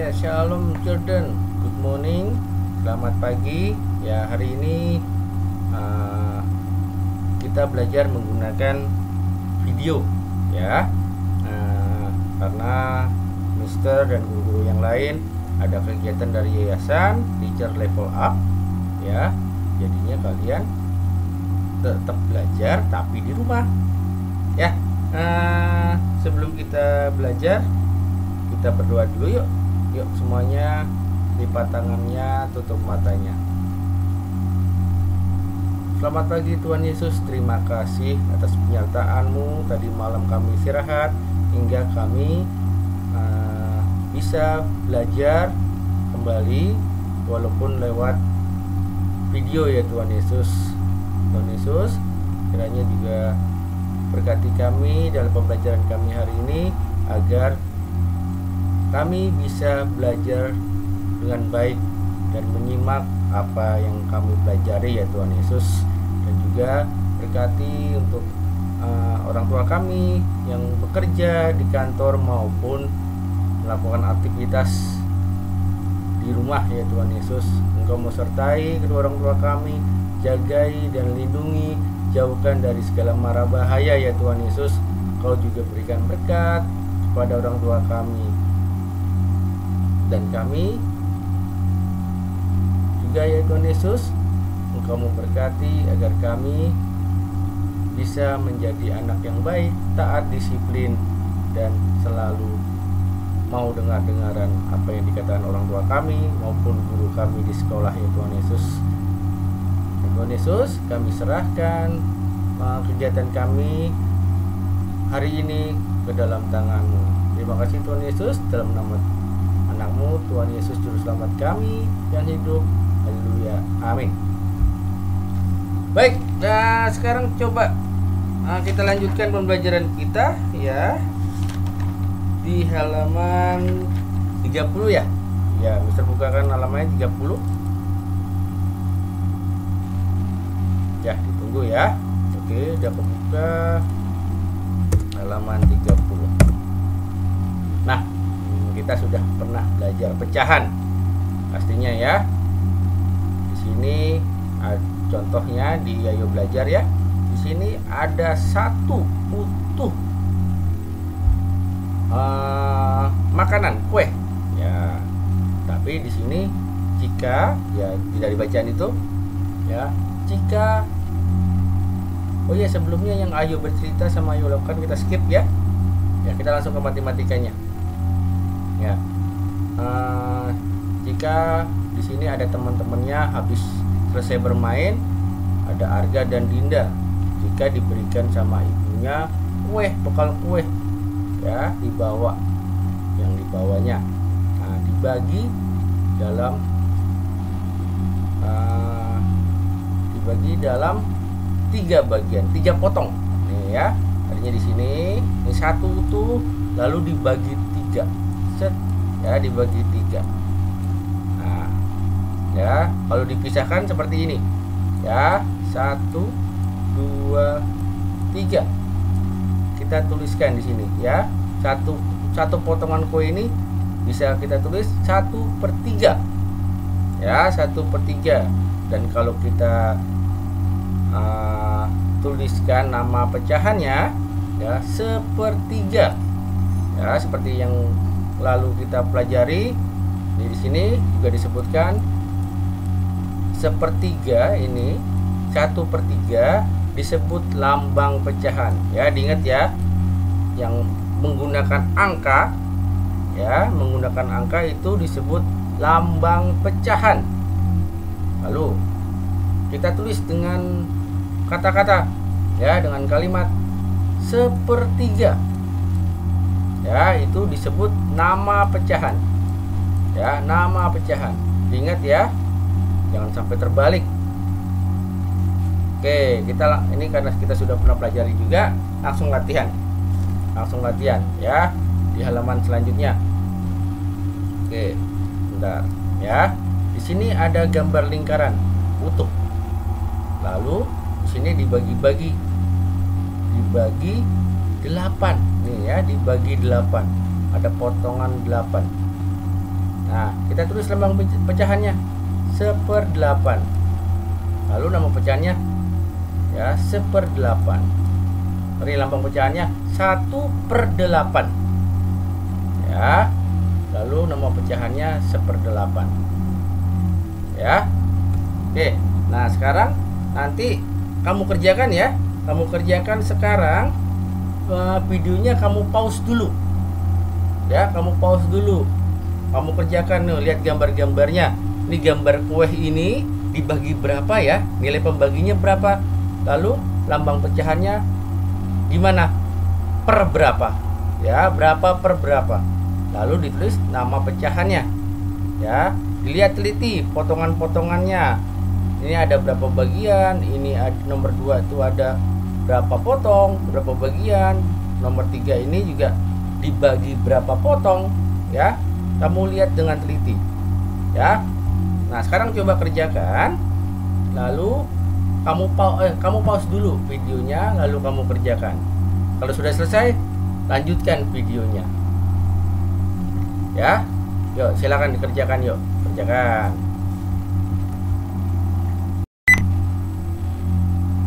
Ya, Shalom Jordan, good morning, selamat pagi. Ya, hari ini kita belajar menggunakan video, ya, karena Mister dan guru-guru yang lain ada kegiatan dari yayasan Teacher Level Up, ya. Jadinya kalian tetap belajar tapi di rumah, ya. Sebelum kita belajar, kita berdoa dulu yuk. Yuk semuanya lipat tangannya, tutup matanya. Selamat pagi Tuhan Yesus, terima kasih atas penyertaan-Mu. Tadi malam kami istirahat hingga kami bisa belajar kembali walaupun lewat video, ya Tuhan Yesus. Tuhan Yesus, kiranya juga berkati kami dalam pembelajaran kami hari ini agar kami bisa belajar dengan baik dan menyimak apa yang kami pelajari, ya Tuhan Yesus. Dan juga berkati untuk orang tua kami yang bekerja di kantor maupun melakukan aktivitas di rumah, ya Tuhan Yesus. Engkau menyertai kedua orang tua kami, jagai dan lindungi, jauhkan dari segala mara bahaya, ya Tuhan Yesus. Engkau juga berikan berkat kepada orang tua kami. Dan kami juga, ya Tuhan Yesus, Engkau memberkati agar kami bisa menjadi anak yang baik, taat, disiplin, dan selalu mau dengar-dengaran apa yang dikatakan orang tua kami maupun guru kami di sekolah, ya Tuhan Yesus. Ya Tuhan Yesus, kami serahkan kegiatan kami hari ini ke dalam tangan-Mu. Terima kasih Tuhan Yesus, dalam nama Anakmu Tuhan Yesus Juru Selamat kami yang hidup. Haleluya, amin. Baik, nah sekarang coba kita lanjutkan pembelajaran kita, ya, di halaman 30, ya. Ya, Mister bukakan halamannya 30. Ya, ditunggu ya. Oke, udah kebuka halaman 30. Nah, kita sudah pernah belajar pecahan pastinya, ya. Di sini contohnya di Ayo Belajar, ya. Di sini ada satu utuh makanan, kue, ya. Tapi di sini jika, ya, dari bacaan itu, ya, jika oh ya, sebelumnya yang Ayo bercerita sama Ayo lakukan kita skip, ya. Ya, kita langsung ke matematikanya. Ya, jika di sini ada teman-temannya habis selesai bermain, ada Arga dan Dinda. Jika diberikan sama ibunya kue, bekal kue, ya, dibawa yang dibawanya. Nah, dibagi dalam 3 bagian, 3 potong. Nih, ya, tadinya di sini ini satu utuh, lalu dibagi 3. Ya, dibagi 3. Nah, ya, kalau dipisahkan seperti ini, ya, 1, 2, 3. Kita tuliskan di sini, ya, satu potongan kue ini bisa kita tulis 1/3, ya, 1/3. Dan kalau kita tuliskan nama pecahannya, ya, 1/3, ya, seperti yang lalu kita pelajari. Di sini juga disebutkan 1/3 ini, 1/3 disebut lambang pecahan, ya. Diingat, ya, yang menggunakan angka, ya, menggunakan angka itu disebut lambang pecahan. Lalu kita tulis dengan kata-kata, ya, dengan kalimat 1/3. Ya, itu disebut nama pecahan. Ya, nama pecahan. Ingat, ya, jangan sampai terbalik. Oke, ini karena kita sudah pernah pelajari juga, langsung latihan, ya, di halaman selanjutnya. Oke, bentar, ya. Di sini ada gambar lingkaran utuh. Lalu di sini dibagi 8. Nih, ya, dibagi 8. Ada potongan 8. Nah, kita tulis lambang pecahannya 1/8. Lalu nama pecahannya ya 1/8. Ini lambang pecahannya 1/8. Ya. Lalu nama pecahannya 1/8. Ya. Oke. Nah, sekarang nanti kamu kerjakan ya. Kamu kerjakan sekarang. Videonya kamu pause dulu. Ya, kamu pause dulu. Kamu kerjakan nih, lihat gambar-gambarnya. Ini gambar kue ini dibagi berapa ya? Nilai pembaginya berapa? Lalu lambang pecahannya gimana? Per berapa? Ya, berapa per berapa? Lalu ditulis nama pecahannya. Ya, dilihat teliti potongan-potongannya. Ini ada berapa bagian? Ini ada nomor 2 itu ada berapa potong, berapa bagian. Nomor 3 ini juga dibagi berapa potong, ya. Kamu lihat dengan teliti. Ya. Nah, sekarang coba kerjakan. Lalu kamu pause dulu videonya, lalu kamu kerjakan. Kalau sudah selesai, lanjutkan videonya. Ya. Yuk, silakan dikerjakan yuk. Kerjakan.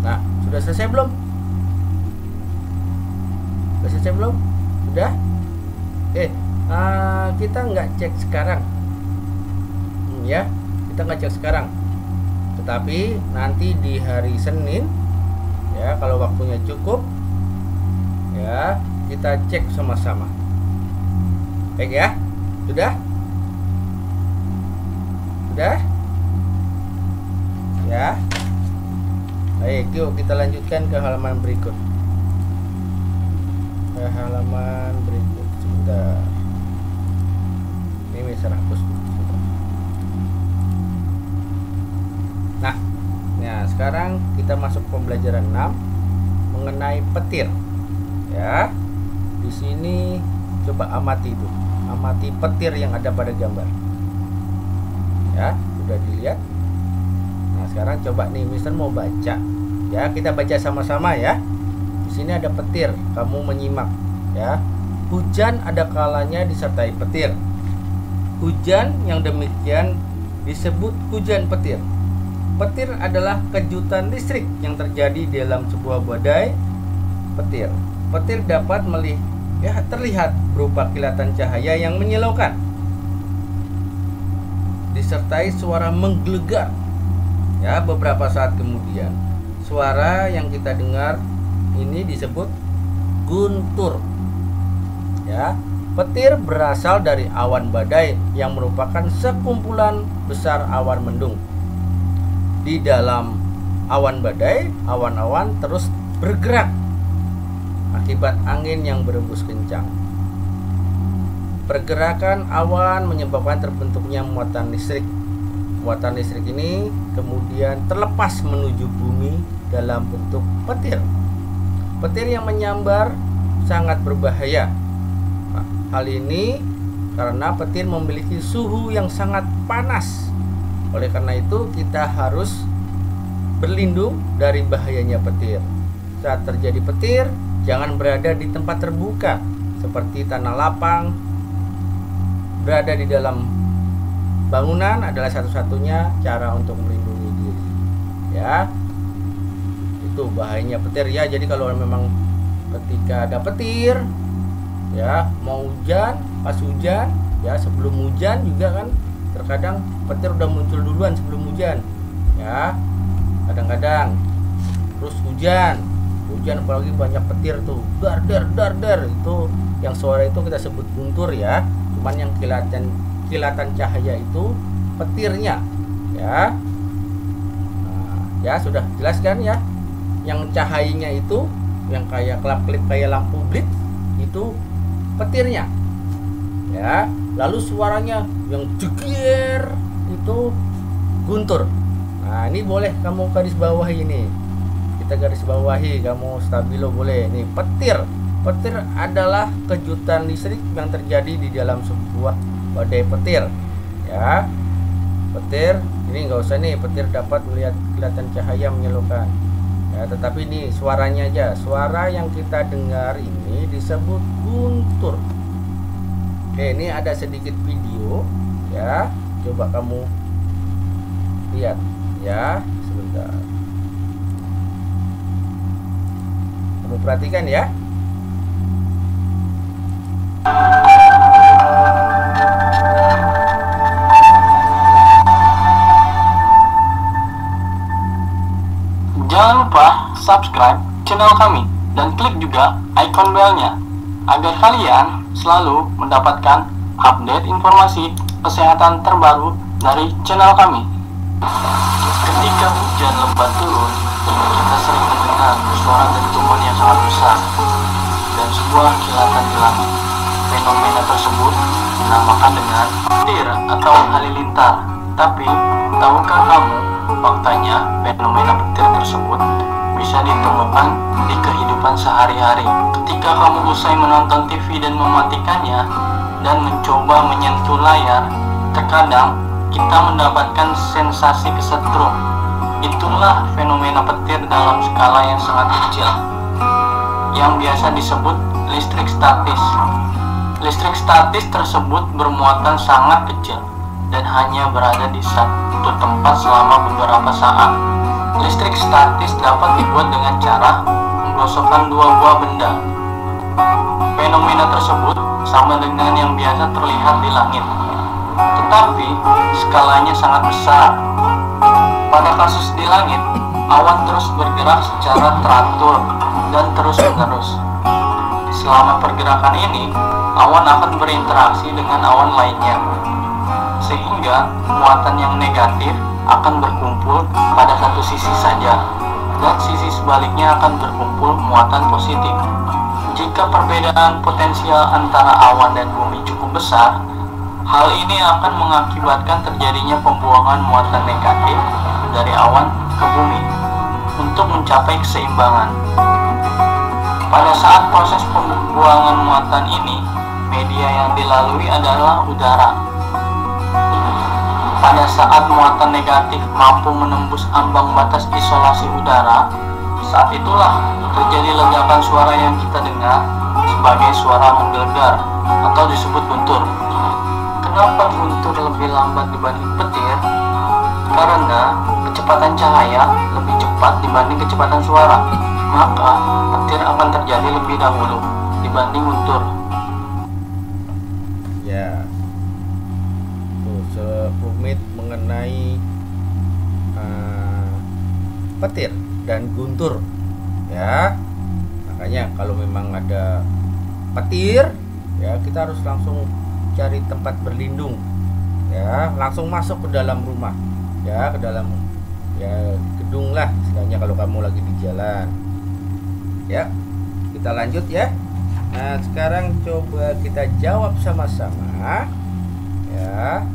Nah, sudah selesai belum? Sudah selesai belum? Sudah? Kita nggak cek sekarang. Ya, kita nggak cek sekarang. Tetapi nanti di hari Senin, ya, kalau waktunya cukup, ya, kita cek sama-sama. Baik ya? Sudah? Sudah? Ya. Baik, yuk kita lanjutkan ke halaman berikut. Ke halaman berikut sebentar. Ini bisa hapus dulu. Nah, sekarang kita masuk pembelajaran 6 mengenai petir. Ya. Di sini coba amati itu. Amati petir yang ada pada gambar. Ya, sudah dilihat. Nah, sekarang coba nih Mister mau baca. Ya, kita baca sama-sama ya. Di sini ada petir, kamu menyimak ya. Hujan ada kalanya disertai petir. Hujan yang demikian disebut hujan petir. Petir adalah kejutan listrik yang terjadi dalam sebuah badai petir. Petir dapat terlihat berupa kilatan cahaya yang menyilaukan, disertai suara menggelegar. Ya, beberapa saat kemudian, suara yang kita dengar ini disebut guntur. Ya, petir berasal dari awan badai yang merupakan sekumpulan besar awan mendung. Di dalam awan badai, awan-awan terus bergerak akibat angin yang berembus kencang. Pergerakan awan menyebabkan terbentuknya muatan listrik. Muatan listrik ini kemudian terlepas menuju bumi dalam bentuk petir. Petir yang menyambar sangat berbahaya. Hal ini karena petir memiliki suhu yang sangat panas. Oleh karena itu kita harus berlindung dari bahayanya petir. Saat terjadi petir, jangan berada di tempat terbuka seperti tanah lapang. Berada di dalam bangunan adalah satu-satunya cara untuk melindungi diri. Ya, itu bahayanya petir ya. Jadi kalau memang ketika ada petir, ya mau hujan, pas hujan, ya sebelum hujan juga kan terkadang petir udah muncul duluan sebelum hujan. Ya, kadang-kadang terus hujan apalagi banyak petir tuh, dar itu yang suara itu kita sebut guntur ya. Cuman yang kilatan cahaya itu petirnya ya. Nah, ya sudah jelas kan ya. Yang cahayanya itu yang kayak kelap-kelip kayak lampu blitz itu petirnya ya. Lalu suaranya yang jeger itu guntur. Nah, ini boleh kamu garis bawahi ini. Kita garis bawahi, kamu stabilo boleh. Nih, petir. Petir adalah kejutan listrik yang terjadi di dalam sebuah badai petir. Ya. Petir, ini enggak usah nih, petir dapat melihat kilatan cahaya menyilaukan. Ya, tetapi ini suaranya aja. Suara yang kita dengar ini disebut guntur. Oke, ini ada sedikit video Ya, coba kamu lihat ya, sebentar. Kamu perhatikan ya. Jangan lupa subscribe channel kami dan klik juga icon belnya agar kalian selalu mendapatkan update informasi kesehatan terbaru dari channel kami. Ketika hujan lebat turun, kita sering mendengar suara dentuman yang sangat besar dan sebuah kilatan di langit. Fenomena tersebut dinamakan dengan petir atau halilintar. Tapi, tahukah kamu, faktanya fenomena petir tersebut bisa ditemukan di kehidupan sehari-hari. Ketika kamu usai menonton TV dan mematikannya dan mencoba menyentuh layar, terkadang kita mendapatkan sensasi kesetrum. Itulah fenomena petir dalam skala yang sangat kecil, yang biasa disebut listrik statis. Listrik statis tersebut bermuatan sangat kecil dan hanya berada di satu tempat selama beberapa saat. Listrik statis dapat dibuat dengan cara menggosokkan dua buah benda. Fenomena tersebut sama dengan yang biasa terlihat di langit, tetapi skalanya sangat besar. Pada kasus di langit, awan terus bergerak secara teratur dan terus-menerus. Selama pergerakan ini, awan akan berinteraksi dengan awan lainnya, sehingga muatan yang negatif akan berkumpul pada satu sisi saja, dan sisi sebaliknya akan berkumpul muatan positif. Jika perbedaan potensial antara awan dan bumi cukup besar, hal ini akan mengakibatkan terjadinya pembuangan muatan negatif dari awan ke bumi untuk mencapai keseimbangan. Pada saat proses pembuangan muatan ini, media yang dilalui adalah udara. Pada saat muatan negatif mampu menembus ambang batas isolasi udara, saat itulah terjadi ledakan suara yang kita dengar sebagai suara menggelegar atau disebut guntur. Kenapa guntur lebih lambat dibanding petir? Karena kecepatan cahaya lebih cepat dibanding kecepatan suara, maka petir akan terjadi lebih dahulu dibanding guntur. Ya, tuh serumit mengenai petir dan guntur ya. Makanya kalau memang ada petir ya, kita harus langsung cari tempat berlindung ya, langsung masuk ke dalam rumah ya, ke dalam ya gedung lah istilahnya kalau kamu lagi di jalan ya. Kita lanjut ya. Nah, sekarang coba kita jawab sama-sama ya.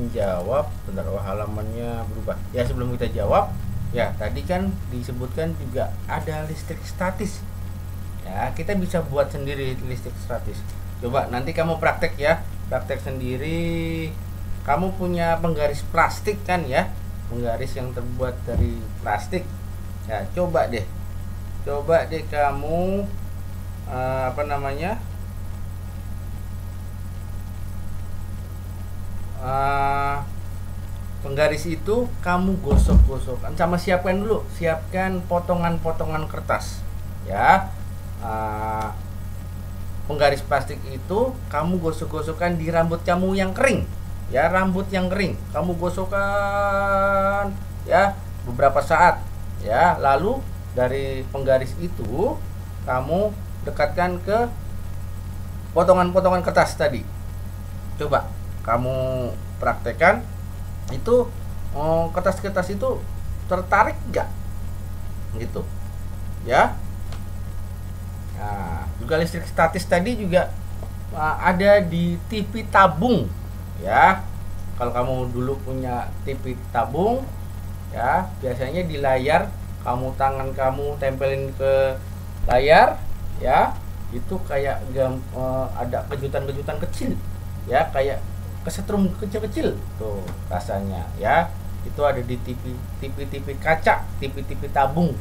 menjawab, bentar, halamannya berubah ya. Sebelum kita jawab ya, tadi kan disebutkan juga ada listrik statis ya, kita bisa buat sendiri listrik statis. Coba nanti kamu praktek ya, praktek sendiri. Kamu punya penggaris plastik kan ya, penggaris yang terbuat dari plastik ya. Coba deh kamu penggaris itu kamu gosok-gosokkan, sama siapkan potongan-potongan kertas ya. Penggaris plastik itu kamu gosok-gosokkan di rambut kamu yang kering ya, kamu gosokkan ya beberapa saat ya. Lalu dari penggaris itu kamu dekatkan ke potongan-potongan kertas tadi. Coba kamu praktekkan itu, kertas-kertas itu tertarik nggak gitu ya. Nah, juga listrik statis tadi juga ada di TV tabung ya. Kalau kamu dulu punya TV tabung ya, biasanya di layar tangan kamu tempelin ke layar ya, itu kayak ada kejutan-kejutan kecil ya, kayak kesetrum kecil-kecil tuh rasanya ya. Itu ada di TV kaca, TV tabung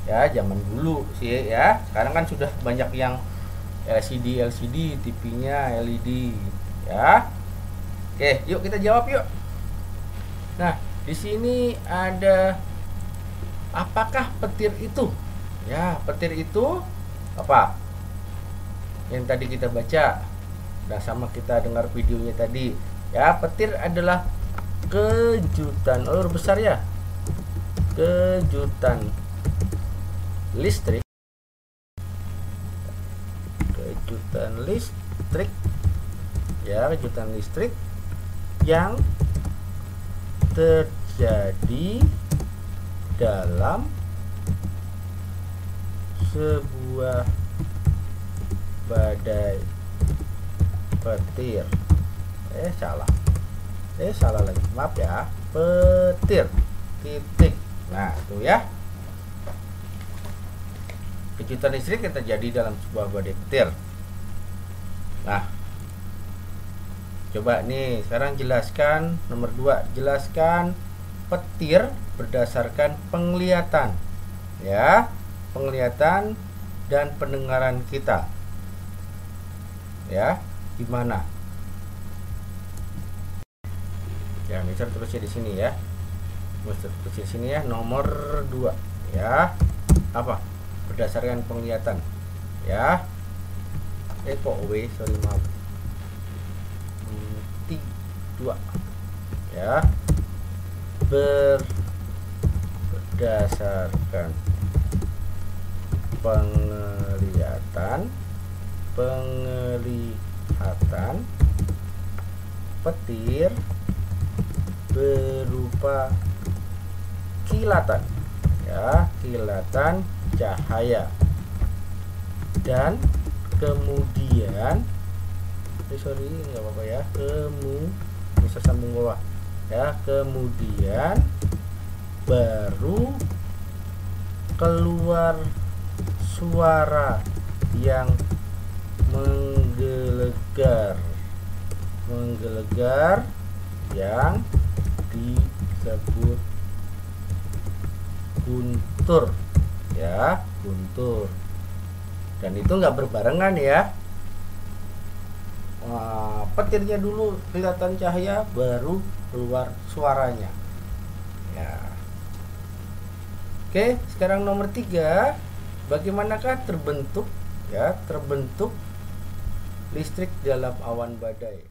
ya, zaman dulu sih ya. Sekarang kan sudah banyak yang LCD TV-nya LED ya. Oke, yuk kita jawab yuk. Nah, di sini ada, apakah petir itu ya? Petir itu apa yang tadi kita baca dan sama kita dengar videonya tadi ya. Petir adalah kejutan besar ya, kejutan listrik ya, kejutan listrik yang terjadi dalam sebuah badai petir. Salah lagi, maaf ya. Petir titik. Nah, itu ya, kejutan listrik yang terjadi dalam sebuah badai petir. Nah, coba nih sekarang jelaskan nomor 2, jelaskan petir berdasarkan penglihatan ya, penglihatan dan pendengaran kita ya. Gimana ya, misal tulisnya di sini ya, tulis di sini ya, nomor 2 ya. Apa? Berdasarkan penglihatan ya. Maaf, 2 ya, berdasarkan penglihatan petir berupa kilatan ya, kilatan cahaya, dan kemudian nggak apa-apa ya, bisa sambung bawah ya, kemudian baru keluar suara yang menggelegar yang disebut guntur ya, guntur. Dan itu nggak berbarengan ya. Petirnya dulu kelihatan cahaya, baru keluar suaranya ya. Oke, sekarang nomor 3, bagaimanakah terbentuk listrik dalam awan badai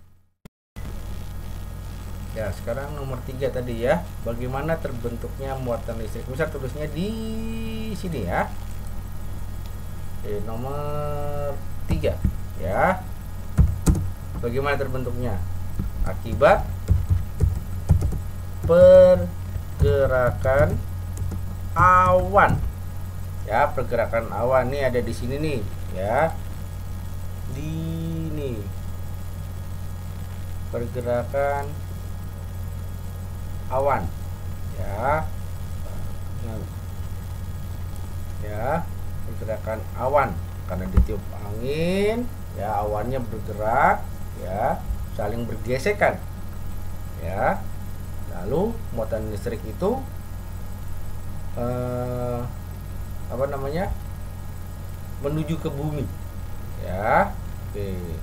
ya. Sekarang nomor 3 tadi ya, bagaimana terbentuknya muatan listrik. Misal tulisnya di sini ya. Oke, nomor 3 ya, bagaimana terbentuknya? Akibat pergerakan awan ya, pergerakan awan nih ada di sini nih ya, di nih pergerakan awan ya. Ya, pergerakan awan karena ditiup angin ya, awannya bergerak ya, saling bergesekan ya. Lalu muatan listrik itu menuju ke bumi ya. Oke.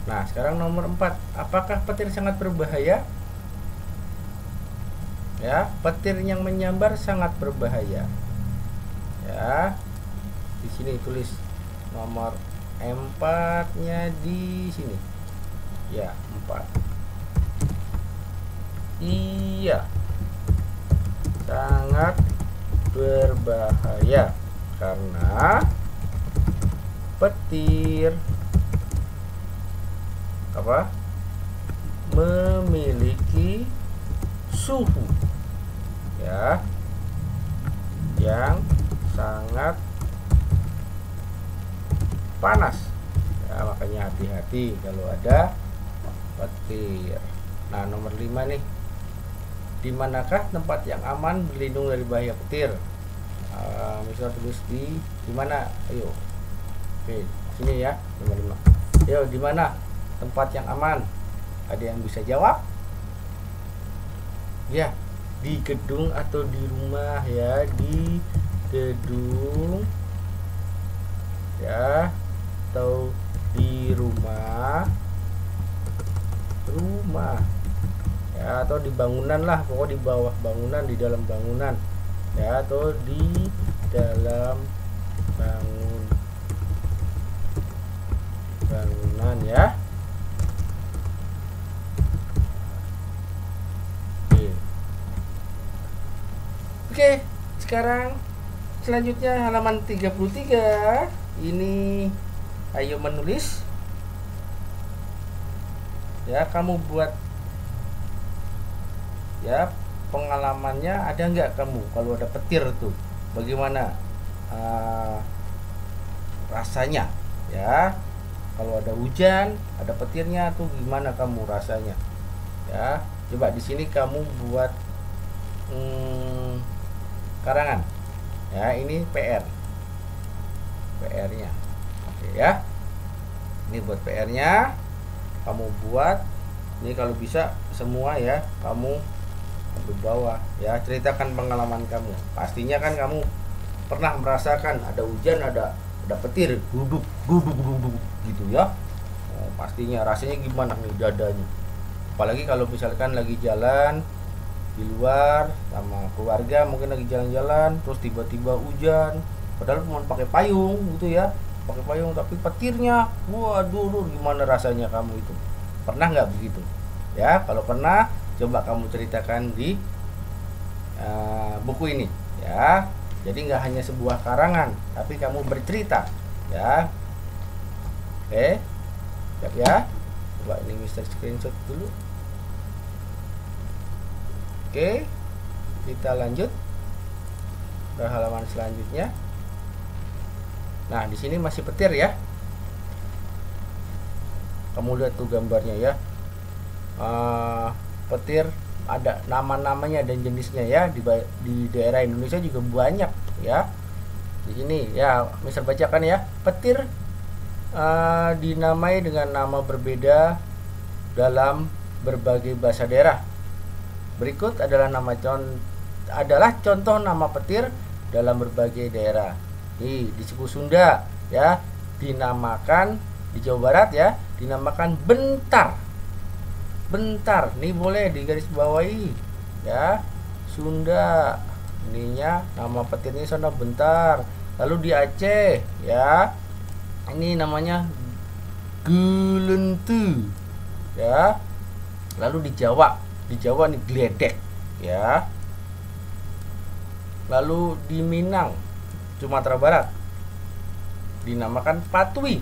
Nah, sekarang nomor 4, apakah petir sangat berbahaya? Ya, petir yang menyambar sangat berbahaya. Ya. Di sini tulis nomor 4-nya di sini. Ya, 4. Iya. Sangat berbahaya karena petir memiliki suhu ya yang sangat panas ya, makanya hati-hati kalau ada petir. Nah, nomor 5 nih, di manakah tempat yang aman berlindung dari bahaya petir? Misalnya tulis di mana? Ayo, oke, sini ya, nomor 5. Ayo, di mana tempat yang aman? Ada yang bisa jawab? Ya, di gedung atau di rumah ya, di gedung ya, atau di rumah ya, atau di bangunan lah, pokoknya di bawah bangunan, di dalam bangunan ya, atau di dalam bangunan ya. Oke, sekarang selanjutnya halaman 33. Ini ayo menulis. Ya, kamu buat ya pengalamannya, ada nggak kamu kalau ada petir tuh? Bagaimana rasanya? Ya, kalau ada hujan, ada petirnya tuh gimana kamu rasanya? Ya, coba di sini kamu buat karangan ya, ini PR-nya. Oke ya, ini buat PR-nya kamu buat. Ini kalau bisa semua ya, kamu di bawah ya, ceritakan pengalaman kamu. Pastinya kan kamu pernah merasakan ada hujan, ada petir, guduk gitu ya. Pastinya rasanya gimana nih dadanya, apalagi kalau misalkan lagi jalan di luar sama keluarga, mungkin lagi jalan-jalan terus tiba-tiba hujan, padahal cuma pakai payung gitu ya, pakai payung tapi petirnya, waduh, gimana rasanya kamu itu? Pernah nggak begitu ya? Kalau pernah, coba kamu ceritakan di buku ini ya. Jadi nggak hanya sebuah karangan, tapi kamu bercerita ya. Oke, siap ya. Coba ini Mister screenshot dulu. Oke, kita lanjut ke halaman selanjutnya. Nah, di sini masih petir ya. Kamu lihat tuh gambarnya ya. Petir ada nama-namanya dan jenisnya ya. Di daerah Indonesia juga banyak ya. Di sini ya, misal bacakan ya. Petir dinamai dengan nama berbeda dalam berbagai bahasa daerah. Berikut adalah contoh nama petir dalam berbagai daerah. Di suku Sunda ya, dinamakan, di Jawa Barat ya, dinamakan bentar. Bentar, ini boleh digaris bawahi ya. Sunda, ininya nama petirnya sana bentar. Lalu di Aceh ya, ini namanya gelentu ya. Lalu di Jawa nih gledek ya. Lalu di Minang, Sumatera Barat, dinamakan patui.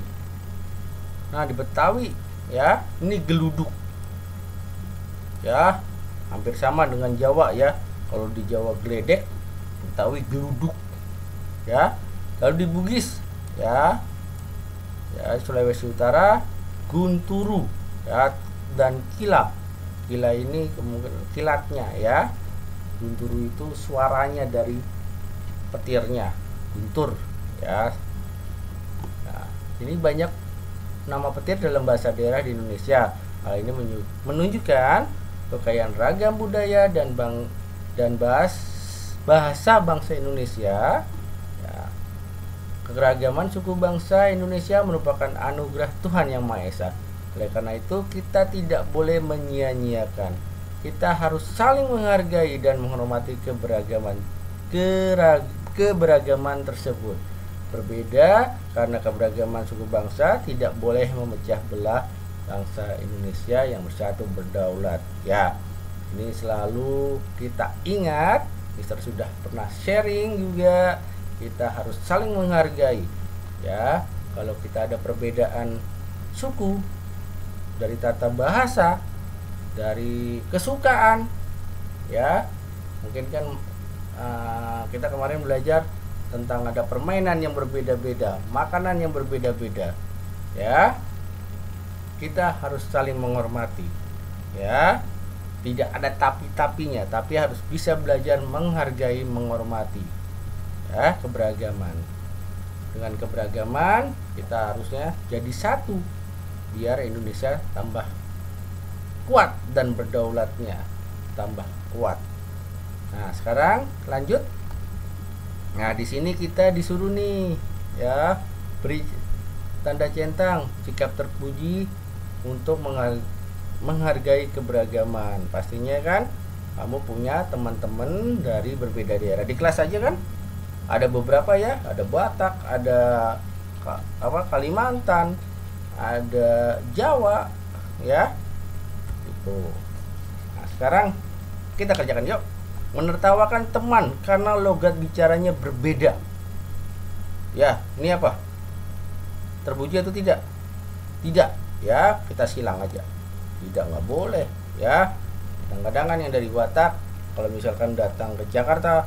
Nah, di Betawi ya, ini geluduk ya, hampir sama dengan Jawa ya. Kalau di Jawa gledek, Betawi geluduk ya. Lalu di Bugis ya, Sulawesi Utara, gunturu ya, dan kilap. Kila ini kemungkinan kilatnya ya. Gunturu itu suaranya dari petirnya, guntur ya. Nah, ini banyak nama petir dalam bahasa daerah di Indonesia. Hal ini menunjukkan kekayaan ragam budaya dan bahasa bangsa Indonesia. Ya, keragaman suku bangsa Indonesia merupakan anugerah Tuhan Yang Maha Esa. Oleh karena itu, kita tidak boleh menyia-nyiakan. Kita harus saling menghargai dan menghormati keberagaman tersebut. Berbeda karena keberagaman suku bangsa tidak boleh memecah belah bangsa Indonesia yang bersatu berdaulat. Ya, ini selalu kita ingat. Mister sudah pernah sharing juga. Kita harus saling menghargai. Ya, kalau kita ada perbedaan suku, dari tata bahasa, dari kesukaan, ya mungkin kan kita kemarin belajar tentang ada permainan yang berbeda-beda, makanan yang berbeda-beda, ya kita harus saling menghormati, ya tidak ada tapi-tapinya, tapi harus bisa belajar menghargai, menghormati, ya keberagaman. Dengan keberagaman kita harusnya jadi satu, biar Indonesia tambah kuat dan berdaulatnya tambah kuat. Nah, sekarang lanjut. Nah, di sini kita disuruh nih ya, beri tanda centang sikap terpuji untuk menghargai keberagaman. Pastinya kan kamu punya teman-teman dari berbeda daerah. Di kelas aja kan ada beberapa ya, ada Batak, ada Kalimantan, ada Jawa ya itu. Nah, sekarang kita kerjakan yuk. Menertawakan teman karena logat bicaranya berbeda. Ya, ini apa? Terpuji atau tidak? Tidak ya, kita silang aja. Tidak, nggak boleh ya. Kadang-kadang yang dari Batak kalau misalkan datang ke Jakarta,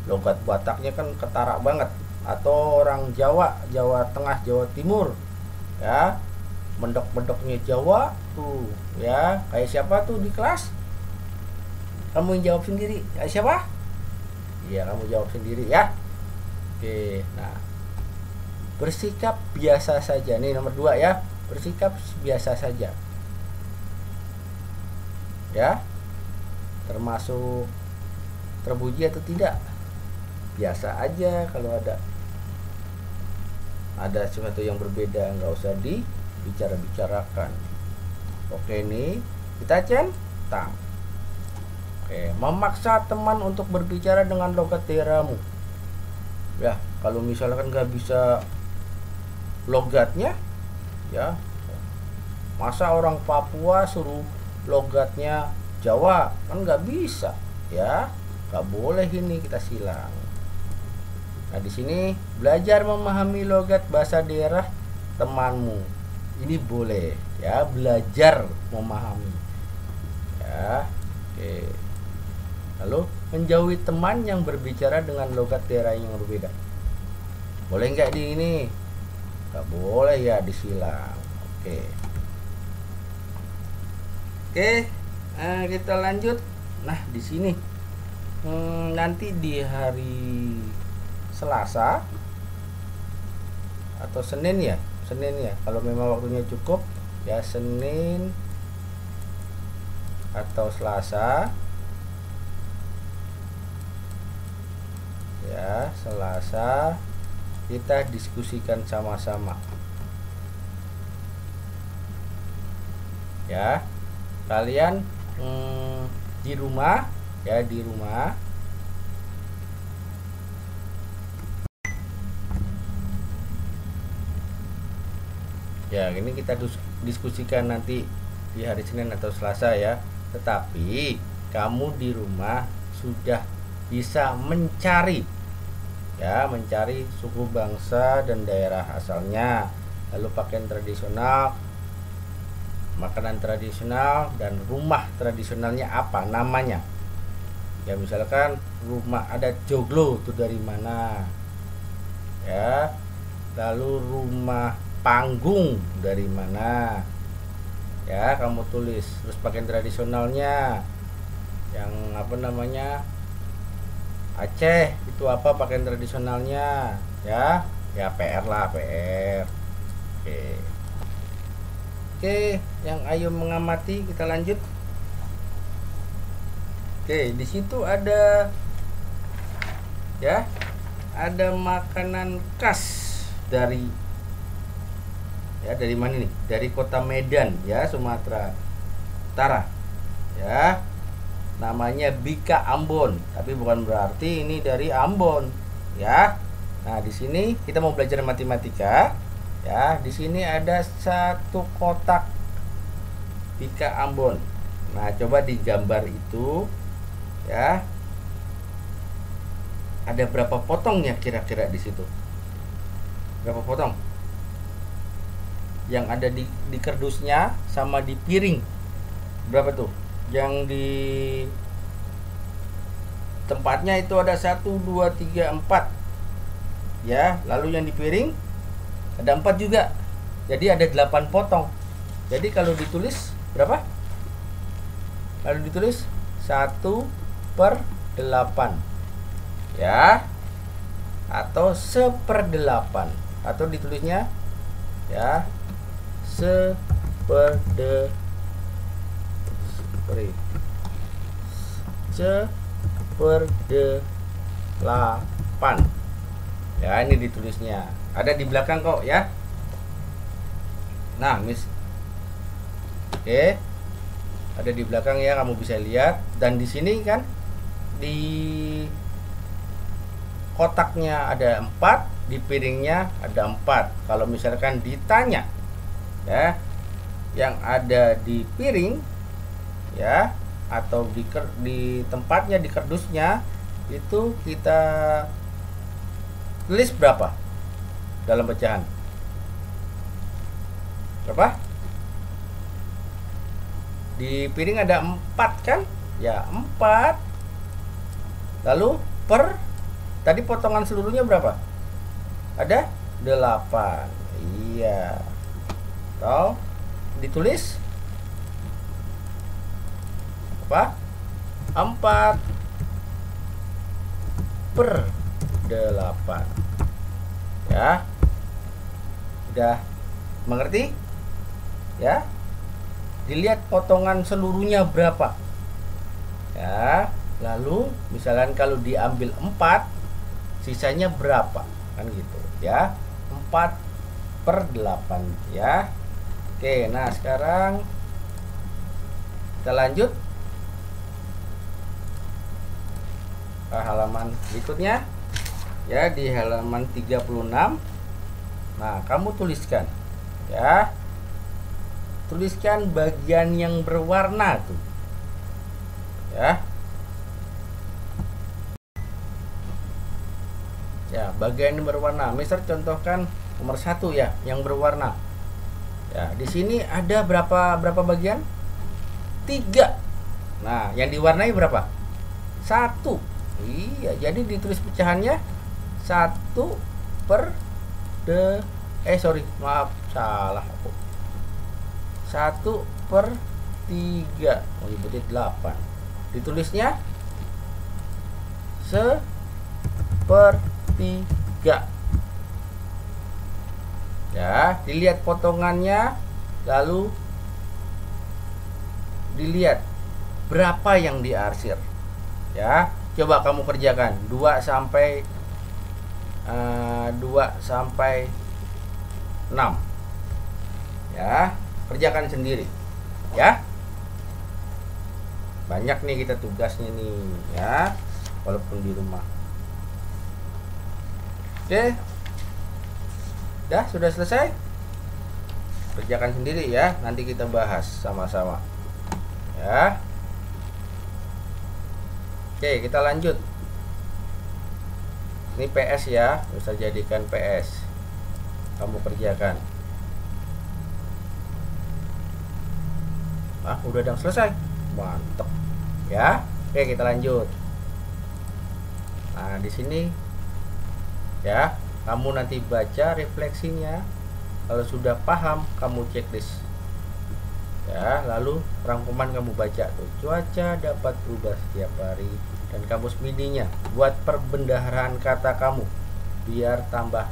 logat Bataknya kan ketara banget. Atau orang Jawa, Jawa Tengah, Jawa Timur ya, mendok-mendoknya Jawa tuh ya. Kayak siapa tuh di kelas? Kamu yang jawab sendiri. Kayak siapa? Iya, kamu jawab sendiri ya. Oke, nah bersikap biasa saja. Nih nomor 2 ya, bersikap biasa saja ya. Termasuk terpuji atau tidak, biasa aja. Kalau ada sesuatu yang berbeda nggak usah dibicarakan. Oke, nih kita centang. Oke, memaksa teman untuk berbicara dengan logat daerahmu. Ya, kalau misalkan nggak bisa logatnya, ya masa orang Papua suruh logatnya Jawa, kan nggak bisa, ya nggak boleh, ini kita silang. Nah, di sini belajar memahami logat bahasa daerah temanmu. Ini boleh ya, belajar memahami. Ya, oke. Lalu menjauhi teman yang berbicara dengan logat daerah yang berbeda. Boleh nggak di ini? Nggak boleh ya, disilang. Oke. Oke, kita lanjut. Nah, di sini nanti di hari Selasa atau Senin ya, kalau memang waktunya cukup ya, Senin atau Selasa ya, Selasa kita diskusikan sama-sama ya. Kalian di rumah ya, di rumah ya, ini kita diskusikan nanti di hari Senin atau Selasa ya. Tetapi kamu di rumah sudah bisa mencari ya, mencari suku bangsa dan daerah asalnya, lalu pakaian tradisional, makanan tradisional, dan rumah tradisionalnya apa namanya ya. Misalkan rumah ada joglo itu dari mana ya, lalu rumah panggung dari mana, ya, kamu tulis. Terus pakaian tradisionalnya yang apa namanya, Aceh itu apa pakaian tradisionalnya, ya ya PR lah, PR. Oke. Oke, yang ayo mengamati, kita lanjut. Oke, di situ ada ya, ada makanan khas dari ya, dari mana nih? Dari kota Medan ya, Sumatera Utara. Ya. Namanya Bika Ambon, tapi bukan berarti ini dari Ambon, ya. Nah, di sini kita mau belajar matematika, ya. Di sini ada satu kotak Bika Ambon. Nah, coba di gambar itu, ya. Ada berapa potongnya kira-kira di situ? Berapa potong? Yang ada di kardusnya sama di piring. Berapa tuh? Yang di tempatnya itu ada 1, 2, 3, 4 ya, lalu yang di piring ada 4 juga, jadi ada 8 potong. Jadi kalau ditulis berapa? Kalau ditulis 1/8 ya, atau 1/8, atau ditulisnya ya 1/8 ya, ini ditulisnya ada di belakang kok ya. Nah, oke, ada di belakang ya, kamu bisa lihat. Dan di sini kan di kotaknya ada 4, di piringnya ada 4. Kalau misalkan ditanya ya, yang ada di piring ya, atau di tempatnya, di kardusnya itu kita tulis berapa dalam pecahan? Berapa? Di piring ada 4 kan? Ya, 4. Lalu per, tadi potongan seluruhnya berapa? Ada 8. Iya. Atau ditulis apa? 4/8 ya. Udah mengerti ya? Dilihat potongan seluruhnya berapa ya. Lalu misalkan kalau diambil 4, sisanya berapa, kan gitu ya. 4/8 ya. Oke, nah sekarang kita lanjut ke halaman berikutnya ya, di halaman 36. Nah, kamu tuliskan ya, tuliskan bagian yang berwarna tuh ya. Ya, bagian yang berwarna. Mister contohkan nomor 1 ya, yang berwarna. Ya, di sini ada berapa bagian? 3. Nah, yang diwarnai berapa? 1. Iya, jadi ditulis pecahannya 1/3. Maaf, salah aku. 1/3. Oh, berarti 8. Ditulisnya 1/3. Ya, dilihat potongannya, lalu dilihat berapa yang diarsir. Ya, coba kamu kerjakan 2 sampai 6. Ya, kerjakan sendiri. Ya. Banyak nih kita tugasnya nih, ya. Walaupun di rumah. Oke. Sudah selesai? Kerjakan sendiri ya, nanti kita bahas sama-sama. Ya. Oke, kita lanjut. Ini PS ya, bisa jadikan PS. Kamu kerjakan. Nah, udah dong, selesai. Mantap. Ya. Oke, kita lanjut. Nah, di sini ya, kamu nanti baca refleksinya. Kalau sudah paham, kamu checklist. Ya, lalu rangkuman kamu baca tuh, cuaca dapat berubah setiap hari, dan kamus mininya buat perbendaharaan kata kamu biar tambah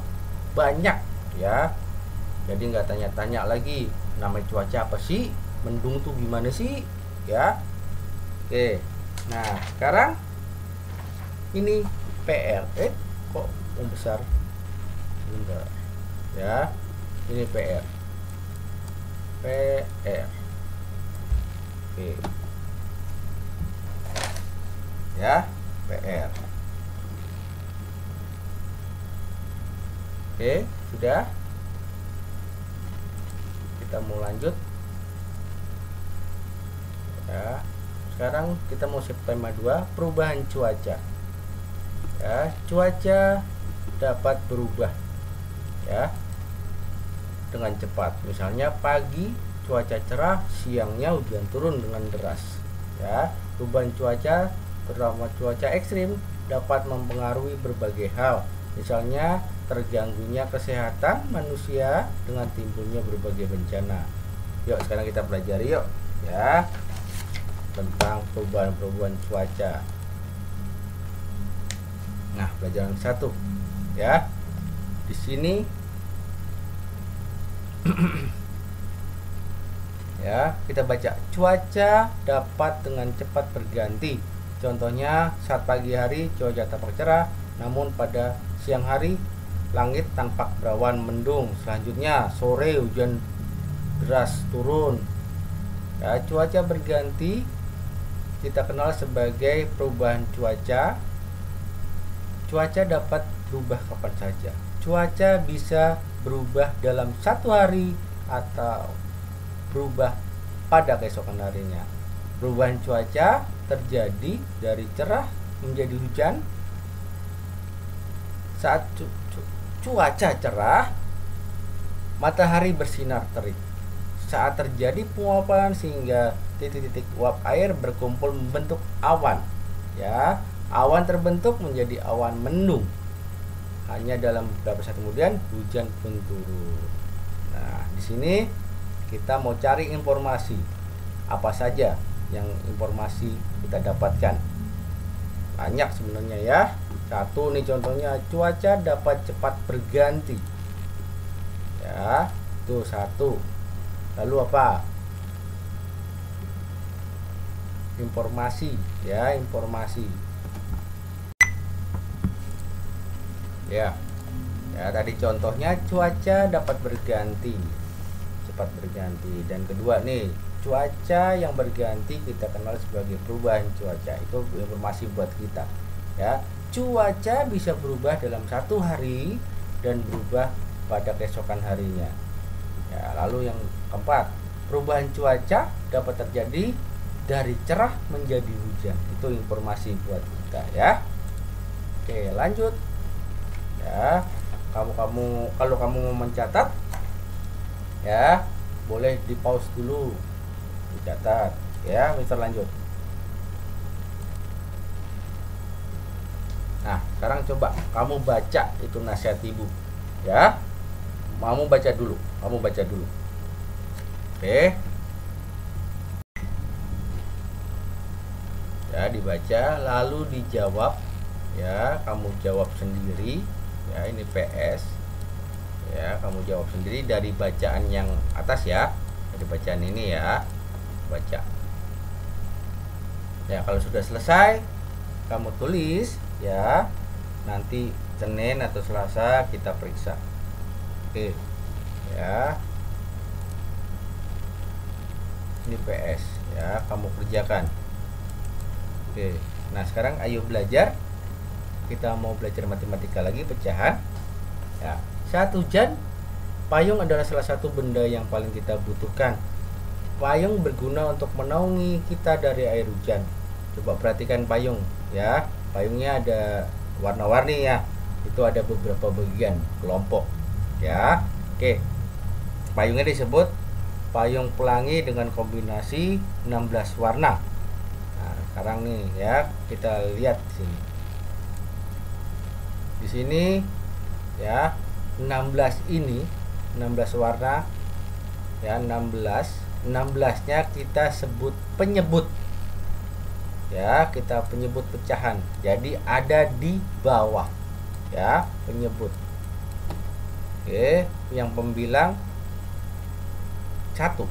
banyak ya. Jadi nggak tanya-tanya lagi namanya cuaca apa sih, mendung tuh gimana sih ya. Oke, nah sekarang ini PR. Kok membesar? Bentar ya, ini PR. Oke ya, PR. Oke, sudah. Kita mau lanjut ya. Sekarang kita mau set tema 2, perubahan cuaca ya. Cuaca dapat berubah ya dengan cepat. Misalnya pagi cuaca cerah, siangnya hujan turun dengan deras ya. Perubahan cuaca, terutama cuaca ekstrim, dapat mempengaruhi berbagai hal. Misalnya terganggunya kesehatan manusia dengan timbulnya berbagai bencana. Yuk sekarang kita pelajari yuk ya tentang perubahan-perubahan cuaca. Nah, pelajaran 1 ya. Di sini ya, kita baca cuaca dapat dengan cepat berganti. Contohnya saat pagi hari cuaca tampak cerah, namun pada siang hari langit tampak berawan mendung. Selanjutnya sore hujan deras turun. Ya, cuaca berganti kita kenal sebagai perubahan cuaca. Cuaca dapat berubah kapan saja. Cuaca bisa berubah dalam 1 hari atau berubah pada keesokan harinya. Perubahan cuaca terjadi dari cerah menjadi hujan. Saat cuaca cerah, matahari bersinar terik. Saat terjadi penguapan sehingga titik-titik uap air berkumpul membentuk awan. Ya, awan terbentuk menjadi awan mendung. Hanya dalam beberapa saat kemudian hujan pun turun. Nah, di sini kita mau cari informasi apa saja yang informasi kita dapatkan. Banyak sebenarnya ya. 1 nih contohnya, cuaca dapat cepat berganti. Ya, itu 1. Lalu apa? Informasi ya, informasi. Ya. Ya, tadi contohnya cuaca dapat berganti. Cepat berganti. Dan kedua nih, cuaca yang berganti kita kenal sebagai perubahan cuaca. Itu informasi buat kita ya. Cuaca bisa berubah dalam 1 hari dan berubah pada keesokan harinya ya. Lalu yang keempat, perubahan cuaca dapat terjadi dari cerah menjadi hujan. Itu informasi buat kita ya. Oke, lanjut ya. Kalau kamu mau mencatat ya, boleh di pause dulu, dicatat ya. Mister lanjut. Nah, sekarang coba kamu baca itu nasihat ibu ya. Kamu baca dulu. Oke ya, dibaca lalu dijawab ya. Kamu jawab sendiri ya. Ini PS ya, kamu jawab sendiri dari bacaan yang atas ya, dari bacaan ini ya. Baca ya. Kalau sudah selesai kamu tulis ya. Nanti Senin atau Selasa kita periksa. Oke ya, ini PS ya, kamu kerjakan. Oke, nah sekarang ayo belajar. Kita mau belajar matematika lagi, pecahan ya. Saat hujan, payung adalah salah satu benda yang paling kita butuhkan. Payung berguna untuk menaungi kita dari air hujan. Coba perhatikan payung ya. Payungnya ada warna-warni ya. Itu ada beberapa bagian kelompok ya. Oke, payungnya disebut payung pelangi dengan kombinasi 16 warna. Nah, sekarang nih ya, kita lihat sini. Di sini ya, 16 ini 16 warna ya, 16 16-nya kita sebut penyebut. Ya, kita penyebut pecahan. Jadi ada di bawah. Ya, penyebut. Oke, yang pembilang 1.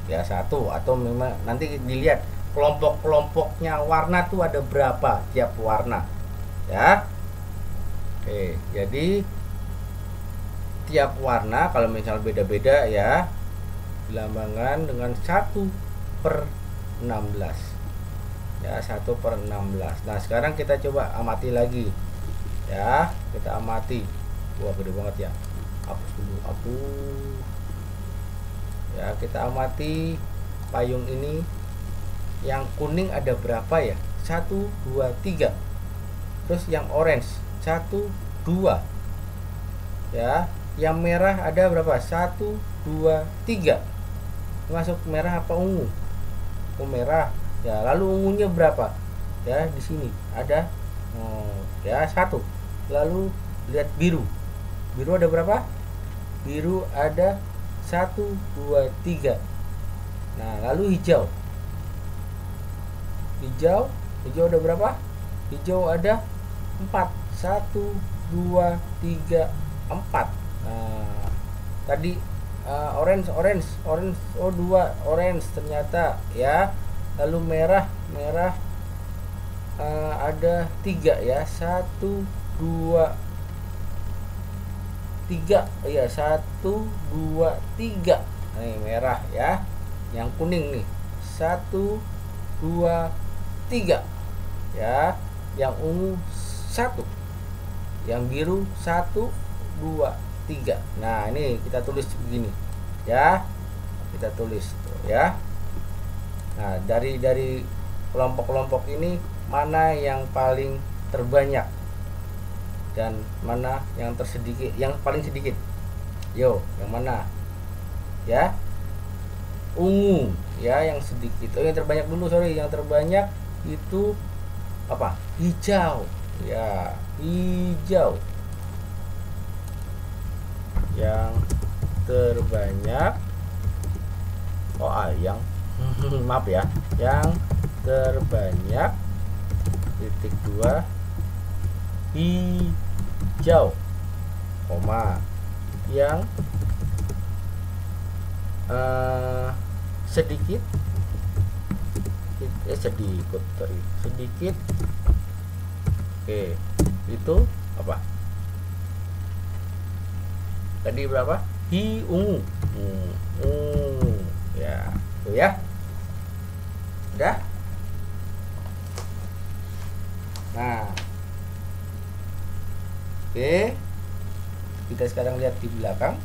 Ya, 1 atau memang nanti dilihat kelompok-kelompoknya warna tuh ada berapa tiap warna. Ya. Oke, jadi tiap warna kalau misal beda-beda ya dilambangkan dengan 1/16 ya, 1/16. Nah sekarang kita coba amati lagi ya, kita amati. Wah gede banget ya, hapus dulu, hapus ya. Kita amati payung ini, yang kuning ada berapa ya, 1, 2, 3. Terus yang orange 1, 2 ya. Yang merah ada berapa, 1, 2, 3. Masuk merah apa ungu? Oh merah ya. Lalu ungunya berapa ya, di sini ada ya 1. Lalu lihat biru, biru ada berapa? Biru ada 1, 2, 3. Nah lalu hijau, hijau ada berapa? Hijau ada 4, 1, 2, 3, 4. Nah, tadi orange oh 2 orange ternyata ya. Lalu merah ada 3 ya, 1, 2, 3 ya, 1, 2, 3. Nih merah ya. Yang kuning nih 1, 2, 3 ya. Yang ungu 1, yang biru 1, 2, 3. Nah ini kita tulis begini ya, kita tulis tuh ya. Nah dari kelompok-kelompok ini mana yang paling terbanyak dan mana yang tersedikit, yang paling sedikit? Yo, yang mana ya? Ungu ya, yang sedikit. Oh yang terbanyak dulu, sorry, yang terbanyak itu apa? Hijau ya, hijau. Yang terbanyak yang maaf ya, yang terbanyak titik 2 hijau, koma. Yang sedikit sedikit oke, itu apa tadi, berapa? Ungu ya, tuh ya. Udah. Nah oke, kita sekarang lihat di belakang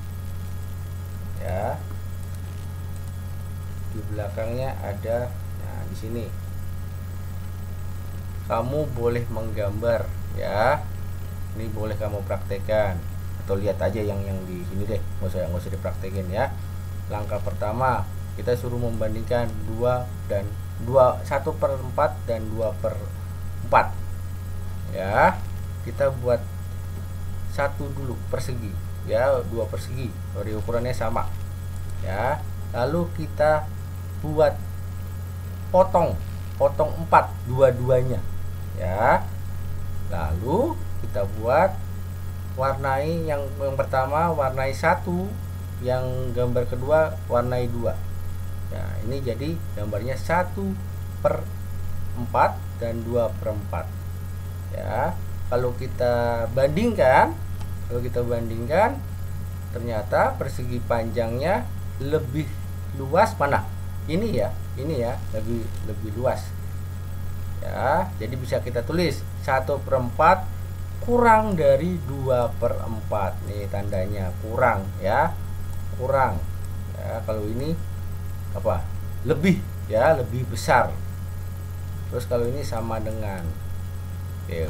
ya. Di belakangnya ada, nah di sini kamu boleh menggambar ya. Ini boleh kamu praktekkan atau lihat aja yang di sini deh, nggak usah dipraktekin ya. Langkah pertama kita suruh membandingkan 1/4 dan 2/4 ya. Kita buat 1 dulu persegi ya, 2 persegi, dari ukurannya sama ya. Lalu kita buat potong 4 dua-duanya ya. Lalu kita buat warnai yang pertama, warnai 1, yang gambar kedua warnai 2 ya. Ini jadi gambarnya 1/4 dan 2/4 ya. Kalau kita bandingkan ternyata persegi panjangnya lebih luas mana? Ini ya, lebih luas ya. Jadi bisa kita tulis 1/4 kurang dari 2/4. Nih tandanya kurang ya, kurang ya. Kalau ini apa? Lebih ya, lebih besar. Terus kalau ini sama dengan. Oke.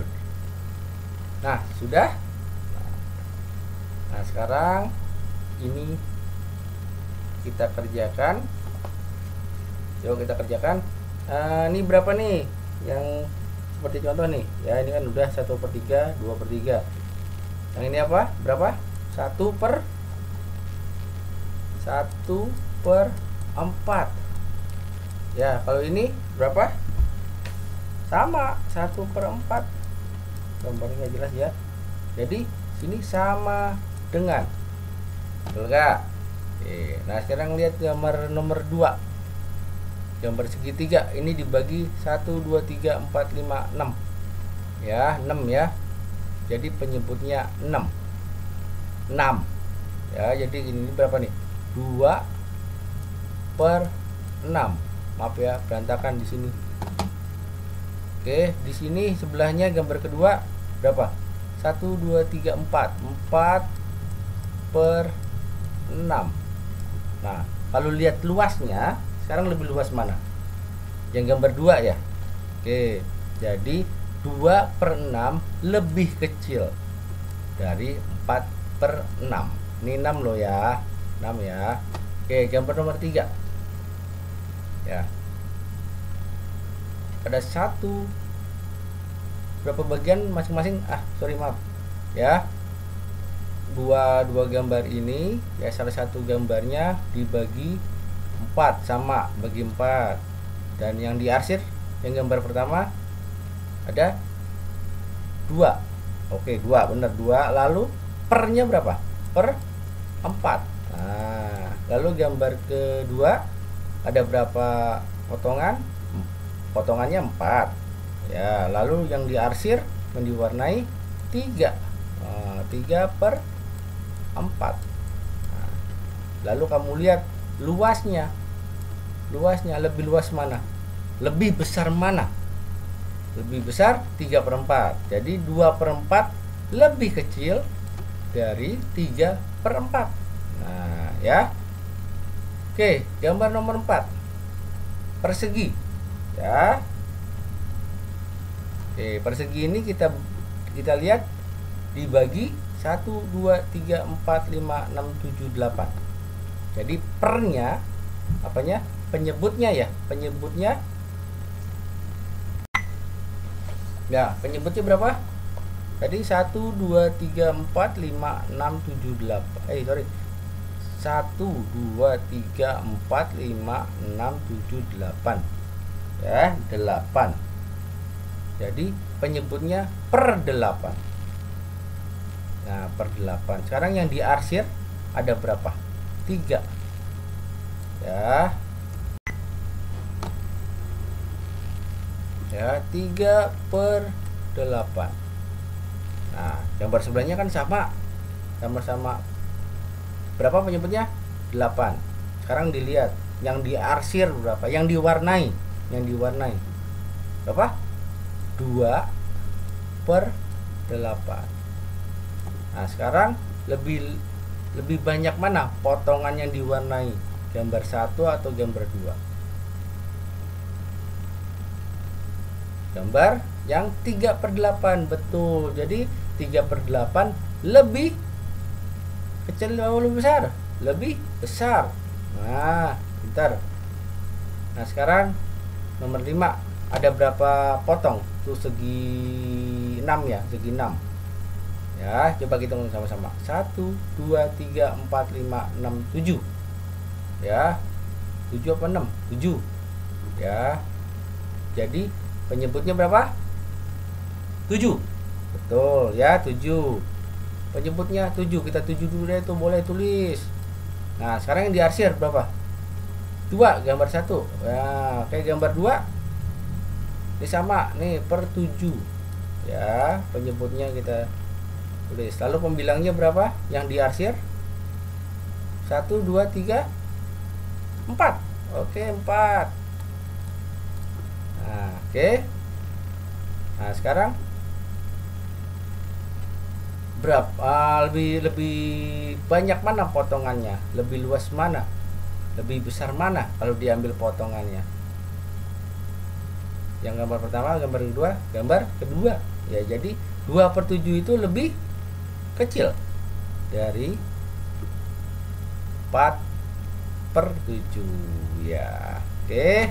Nah sudah. Nah sekarang ini kita kerjakan. Yuk kita kerjakan. Ini berapa nih yang seperti contoh nih ya. Ini kan udah 1/3, 2/3. Yang ini apa? Berapa? 1/4 Ya, kalau ini berapa? Sama, 1/4. Gambarnya nggak jelas ya. Jadi sini sama dengan, betul nggak? Oke, nah sekarang lihat gambar nomor 2. Gambar segitiga ini dibagi 1, 2, 3, 4, 5, 6. Ya, 6 ya. Jadi penyebutnya 6. Ya, jadi ini berapa nih? 2/6. Maaf ya, berantakan di sini. Oke, di sini sebelahnya gambar kedua berapa? 1, 2, 3, 4. 4/6. Nah, kalau lihat luasnya, sekarang lebih luas mana? Yang gambar 2 ya. Oke, jadi 2/6 lebih kecil dari 4/6. Ini 6 loh ya. 6 ya. Oke, gambar nomor 3. Ya. Ada satu berapa bagian masing-masing? Maaf ya. Dua gambar ini ya, salah satu gambarnya dibagi 4, sama bagi 4. Dan yang diarsir yang gambar pertama ada 2. Oke, 2 benar 2. Lalu pernya berapa? Per 4. Nah, lalu gambar kedua ada berapa potongan? Potongannya 4 ya. Lalu yang diarsir, yang diwarnai 3. 3/4. Nah, lalu kamu lihat luasnya lebih luas mana? Lebih besar mana? Lebih besar 3/4. Jadi 2/4 lebih kecil dari 3/4. Nah ya. Oke, gambar nomor 4. Persegi ya. Oke, persegi ini kita lihat dibagi 1, 2, 3, 4, 5, 6, 7, 8. Jadi pernya apanya? Penyebutnya ya. Penyebutnya berapa? Tadi 1, 2, 3, 4, 5, 6, 7, 8. 1, 2, 3, 4, 5, 6, 7, 8. Ya, 8. Jadi penyebutnya per 8. Nah, per 8. Sekarang yang diarsir ada berapa? 3. Ya. Ya, 3/8. Nah, gambar sebelahnya kan sama. Sama-sama berapa penyebutnya? 8. Sekarang dilihat yang diarsir berapa? Yang diwarnai berapa? 2/8. Nah, sekarang lebih banyak mana potongan yang diwarnai? Gambar 1 atau gambar 2? Gambar yang 3/8. Betul. Jadi 3/8 lebih kecil atau lebih besar? Lebih besar. Nah, pintar. Nah, sekarang nomor 5 ada berapa potong? Tuh segi 6 ya, segi 6. Ya, coba kita hitung sama-sama. 1, 2, 3, 4, 5, 6, 7. Ya. 7 apa 6? 7. Ya. Jadi penyebutnya berapa? 7. Betul ya, 7. Penyebutnya 7. Kita 7 dulu deh, itu boleh tulis. Nah, sekarang yang diarsir berapa? 2, gambar 1. Ya, kayak gambar 2. Ini sama nih, per 7. Ya, penyebutnya kita tulis. Lalu pembilangnya berapa? Yang diarsir 1, 2, 3, 4. Oke, 4. Nah, oke. Nah, sekarang berapa? Lebih banyak mana potongannya? Lebih luas mana? Lebih besar mana kalau diambil potongannya? Yang gambar pertama, gambar kedua, gambar kedua. Ya, jadi 2/7 itu lebih kecil dari 4/7 ya. Oke.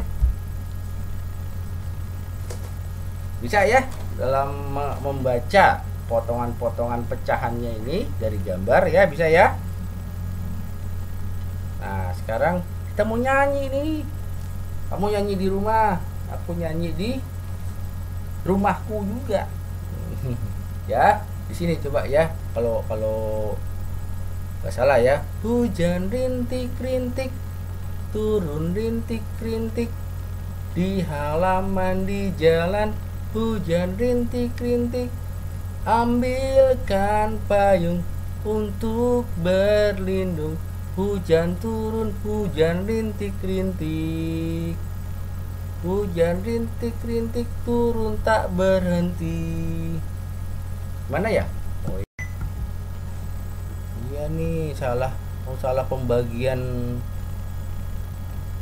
Bisa ya dalam membaca potongan-potongan pecahannya ini dari gambar ya, bisa ya. Nah, sekarang Kita mau nyanyi nih. Kamu nyanyi di rumah, aku nyanyi di rumahku juga. Ya, di sini coba ya. Kalau nggak salah ya. Hujan rintik-rintik, turun rintik-rintik, di halaman di jalan. Hujan rintik-rintik, ambilkan payung untuk berlindung. Hujan turun, hujan rintik-rintik, hujan rintik-rintik turun tak berhenti. Mana ya? Oh iya nih, salah pembagian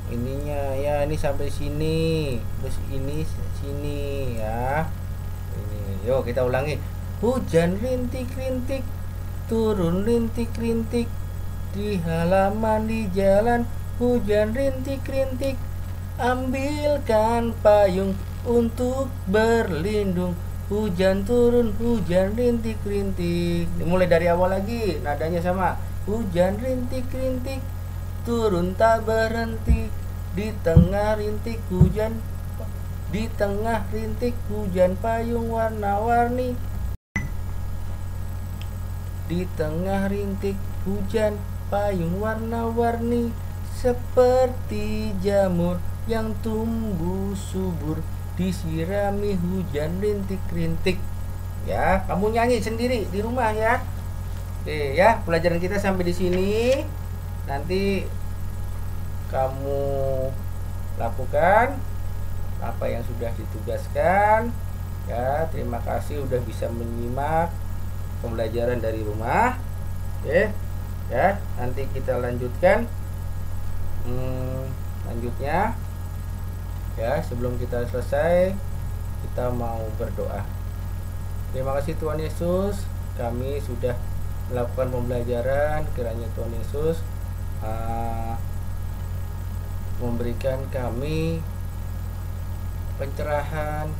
ininya ya. Ini sampai sini, terus ini sini ya. Ini, yuk kita ulangi. Hujan rintik-rintik, turun rintik-rintik, di halaman di jalan. Hujan rintik-rintik, ambilkan payung untuk berlindung. Hujan turun, hujan rintik-rintik. Mulai dari awal lagi, nadanya sama. Hujan rintik-rintik, turun tak berhenti, di tengah rintik hujan, di tengah rintik hujan payung warna-warni, di tengah rintik hujan payung warna-warni, seperti jamur yang tumbuh subur, disirami hujan rintik-rintik. Ya, kamu nyanyi sendiri di rumah ya. Oke ya, pelajaran kita sampai di sini. Nanti kamu lakukan apa yang sudah ditugaskan. Ya, terima kasih udah bisa menyimak pembelajaran dari rumah. Oke ya, nanti kita lanjutkan lanjutnya ya. Sebelum kita selesai, kita mau berdoa. Terima kasih Tuhan Yesus, kami sudah melakukan pembelajaran. Kiranya Tuhan Yesus memberikan kami pencerahan,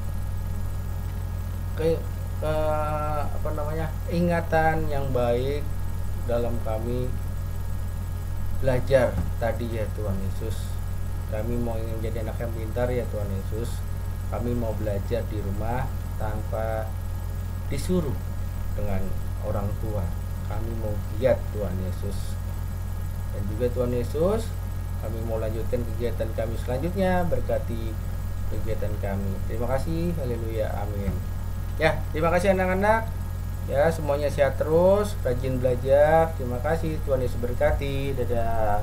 ingatan yang baik dalam kami belajar tadi ya Tuhan Yesus. Kami mau ingin menjadi anak yang pintar ya Tuhan Yesus. Kami mau belajar di rumah tanpa disuruh dengan orang tua. Kami mau giat Tuhan Yesus. Dan juga Tuhan Yesus, kami mau lanjutkan kegiatan kami selanjutnya. Berkati kegiatan kami. Terima kasih. Haleluya. Amin. Ya, terima kasih anak-anak. Ya, semuanya sehat terus, rajin belajar. Terima kasih. Tuhan Yesus berkati. Dadah.